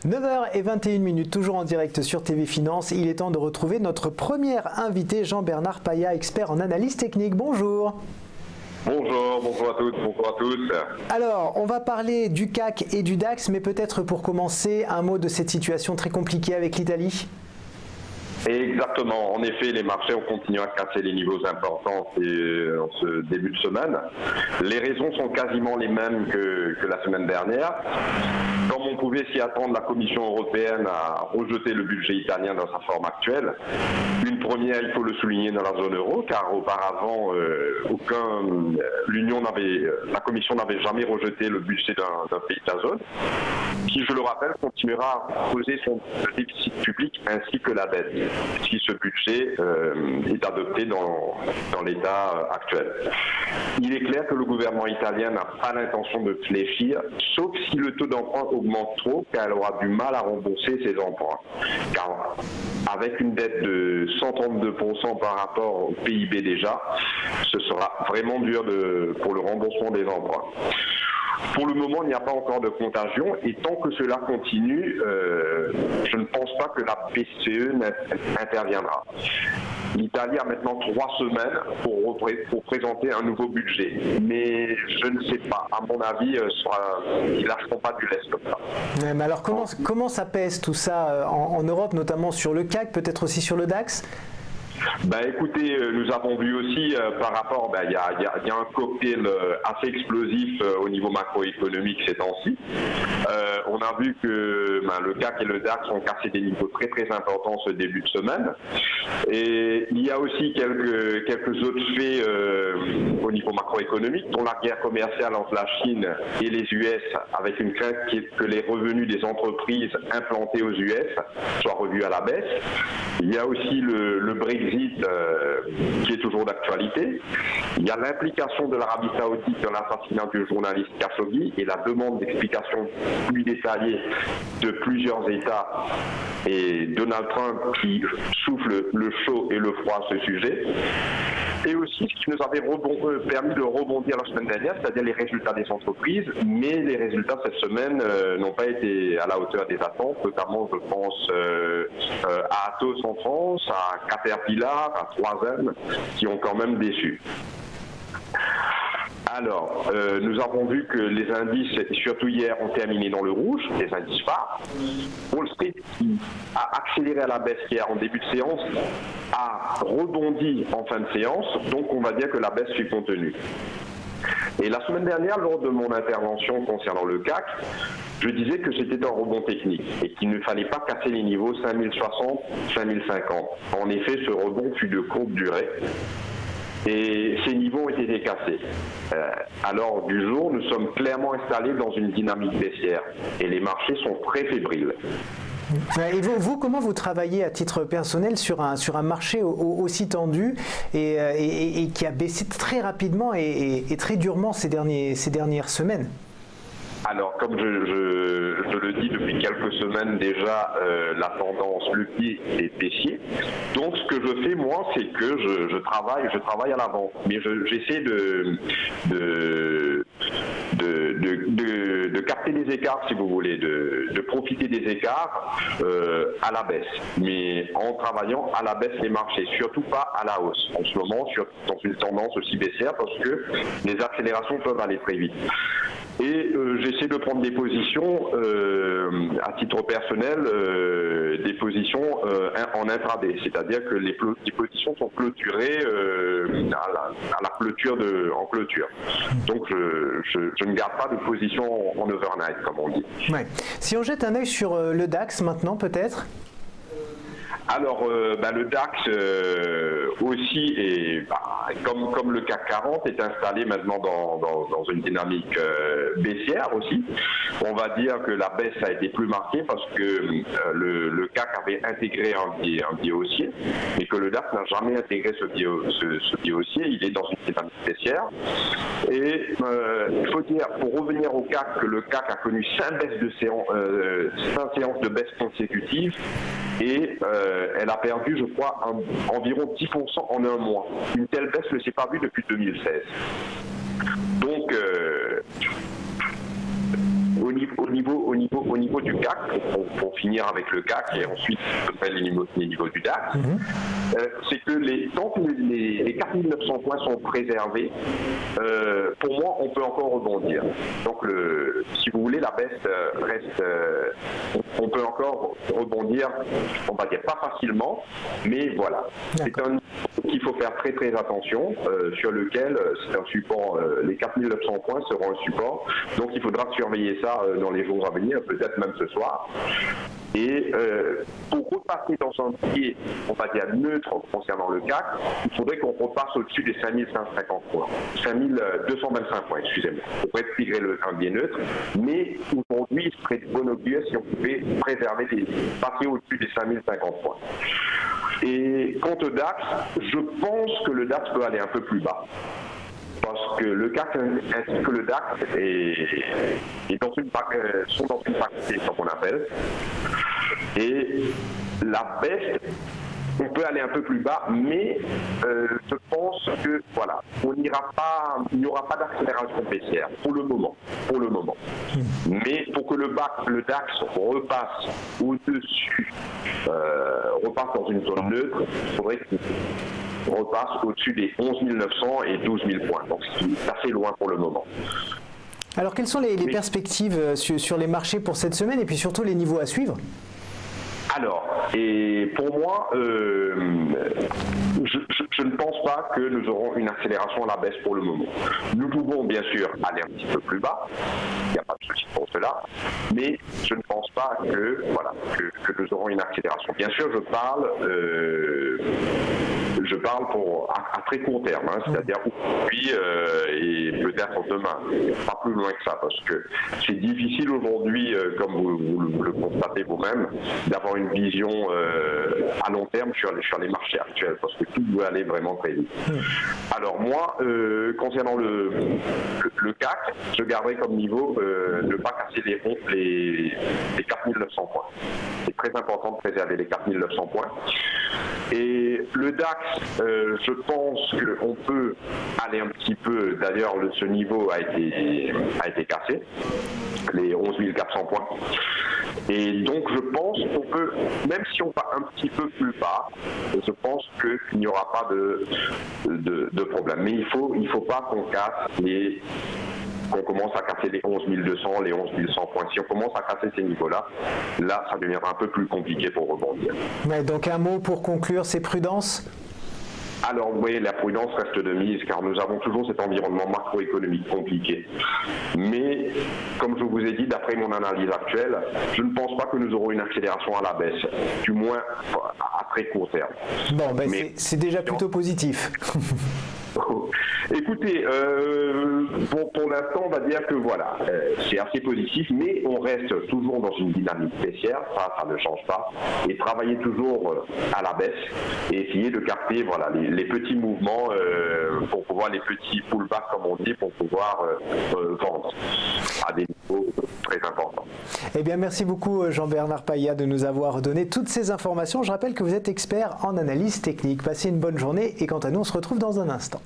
9h21, toujours en direct sur TV Finance. Il est temps de retrouver notre premier invité, Jean-Bernard Paya, expert en analyse technique. Bonjour. Bonjour à toutes, bonjour à tous. Alors, on va parler du CAC et du DAX, mais peut-être pour commencer, un mot de cette situation très compliquée avec l'Italie. Exactement. En effet, les marchés ont continué à casser les niveaux importants en ce début de semaine. Les raisons sont quasiment les mêmes que la semaine dernière. Comme on pouvait s'y attendre, la Commission européenne a rejeté le budget italien dans sa forme actuelle. Une première, il faut le souligner, dans la zone euro, car auparavant, la Commission n'avait jamais rejeté le budget d'un pays de la zone, qui, je le rappelle, continuera à poser son déficit public ainsi que la dette, si ce budget est adopté dans l'état actuel. Il est clair que le gouvernement italien n'a pas l'intention de fléchir, sauf si le taux d'emprunt augmente trop, car elle aura du mal à rembourser ses emprunts. Car avec une dette de 132% par rapport au PIB déjà, ce sera vraiment dur pour le remboursement des emprunts. Pour le moment, il n'y a pas encore de contagion et tant que cela continue, je ne pense pas que la BCE interviendra. L'Italie a maintenant 3 semaines pour présenter un nouveau budget. Mais je ne sais pas. À mon avis, ils ne lâcheront pas du lest comme ça. Mais alors comment ça pèse tout ça en Europe, notamment sur le CAC, peut-être aussi sur le DAX ? Écoutez, nous avons vu aussi par rapport, il y a un cocktail assez explosif au niveau macroéconomique ces temps-ci. On a vu que le CAC et le DAX ont cassé des niveaux très très importants ce début de semaine. Et il y a aussi quelques autres faits au niveau macroéconomique, dont la guerre commerciale entre la Chine et les US, avec une crainte que les revenus des entreprises implantées aux US soient revus à la baisse. Il y a aussi le Brexit qui est toujours d'actualité. Il y a l'implication de l'Arabie Saoudite dans l'assassinat du journaliste Khashoggi et la demande d'explications plus détaillées de plusieurs États et Donald Trump qui souffle le chaud et le froid à ce sujet. Et aussi ce qui nous avait permis de rebondir la semaine dernière, c'est-à-dire les résultats des entreprises, mais les résultats cette semaine n'ont pas été à la hauteur des attentes, notamment je pense à Atos en France, à Caterpillar, à 3M, qui ont quand même déçu. Alors, nous avons vu que les indices, surtout hier, ont terminé dans le rouge, les indices phares. Wall Street, qui a accéléré à la baisse hier en début de séance, a rebondi en fin de séance, donc on va dire que la baisse fut contenue. Et la semaine dernière, lors de mon intervention concernant le CAC, je disais que c'était un rebond technique et qu'il ne fallait pas casser les niveaux 5060, 5050. En effet, ce rebond fut de courte durée. Et ces niveaux ont été cassés. À l'heure du jour, nous sommes clairement installés dans une dynamique baissière et les marchés sont très fébriles. Et vous, comment vous travaillez à titre personnel sur un marché aussi tendu et qui a baissé très rapidement et très durement ces dernières semaines ? Alors, comme je le dis depuis quelques semaines déjà, la tendance, le pied est baissier. Donc, ce que je fais, moi, c'est que je travaille à l'avance. Mais j'essaie de capter des écarts, si vous voulez, de profiter des écarts à la baisse. Mais en travaillant à la baisse les marchés, surtout pas à la hausse. En ce moment, dans une tendance aussi baissière, parce que les accélérations peuvent aller très vite. Et j'essaie de prendre des positions à titre personnel, des positions en intraday, c'est-à-dire que les positions sont clôturées à la clôture en clôture. Donc je ne garde pas de position en overnight, comme on dit. Ouais. Si on jette un œil sur le DAX maintenant, peut-être ? Alors, le DAX aussi, est, comme le CAC 40, est installé maintenant dans une dynamique baissière aussi. On va dire que la baisse a été plus marquée parce que le CAC avait intégré un biais haussier, mais que le DAX n'a jamais intégré ce biais haussier. Il est dans une dynamique baissière. Et il faut dire, pour revenir au CAC, que le CAC a connu 5 séances de baisse consécutives et elle a perdu, je crois, environ 10% en un mois. Une telle baisse ne s'est pas vue depuis 2016. Donc, Au niveau du CAC, pour finir avec le CAC et ensuite les niveaux du DAX, c'est que tant que les 4900 points sont préservés, pour moi, on peut encore rebondir. Donc, si vous voulez, la baisse reste... on peut encore rebondir, on va dire pas facilement, mais voilà. C'est un qu'il faut faire très très attention, sur lequel c'est un support, les 4900 points seront un support, donc il faudra surveiller ça dans les jours à venir, peut-être même ce soir. Et pour repasser dans un pied, on va dire neutre concernant le CAC, il faudrait qu'on repasse au-dessus des 5150 points, 5225 points, excusez-moi. On pourrait intégrer un biais neutre, mais aujourd'hui, il serait de bon augure si on pouvait préserver passer au-dessus des 5050 points. Et quant au DAX, je pense que le DAX peut aller un peu plus bas. Parce que le CAC ainsi que le DAX sont dans une parité, comme on appelle. Et la baisse, on peut aller un peu plus bas, mais je pense que voilà, il n'y aura pas d'accélération baissière pour le moment. Mais pour que le DAX repasse au-dessus, repasse dans une zone neutre, il faudrait qu'il repasse au-dessus des 11 900 et 12 000 points. Donc c'est assez loin pour le moment. Alors quelles sont les perspectives sur les marchés pour cette semaine et puis surtout les niveaux à suivre ? Alors, et pour moi, je ne pense pas que nous aurons une accélération à la baisse pour le moment. Nous pouvons bien sûr aller un petit peu plus bas, il n'y a pas de souci pour cela, mais je ne pense pas que nous aurons une accélération. Bien sûr, je parle à très court terme, c'est-à-dire aujourd'hui et peut-être demain, pas plus loin que ça, parce que c'est difficile aujourd'hui, comme vous le constatez vous-même, d'avoir une vision à long terme sur les marchés actuels, parce que tout doit aller vraiment très vite. Alors moi, concernant le CAC, je garderai comme niveau ne pas casser les 4900 points. C'est très important de préserver les 4900 points. Et le DAX, je pense qu'on peut aller un petit peu, d'ailleurs ce niveau a été cassé, les 11 400 points. Et donc je pense qu'on peut, même si on va un petit peu plus bas, je pense qu'il n'y aura pas de problème. Mais il faut pas qu'on casse qu'on commence à casser les 11 200, les 11 100 points. Si on commence à casser ces niveaux-là, là, ça deviendra un peu plus compliqué pour rebondir. Ouais, donc un mot pour conclure, c'est prudence ? Alors oui, la prudence reste de mise, car nous avons toujours cet environnement macroéconomique compliqué. Mais, comme je vous ai dit, d'après mon analyse actuelle, je ne pense pas que nous aurons une accélération à la baisse, du moins à très court terme. Bon, ben c'est déjà plutôt positif. Écoutez, pour l'instant, on va dire que voilà, c'est assez positif, mais on reste toujours dans une dynamique baissière, ça ne change pas, et travailler toujours à la baisse et essayer de capter voilà, les petits mouvements pour pouvoir, les petits pullbacks comme on dit, pour pouvoir vendre à des niveaux très importants. Eh bien, merci beaucoup Jean-Bernard Paya de nous avoir donné toutes ces informations. Je rappelle que vous êtes expert en analyse technique. Passez une bonne journée et quant à nous, on se retrouve dans un instant.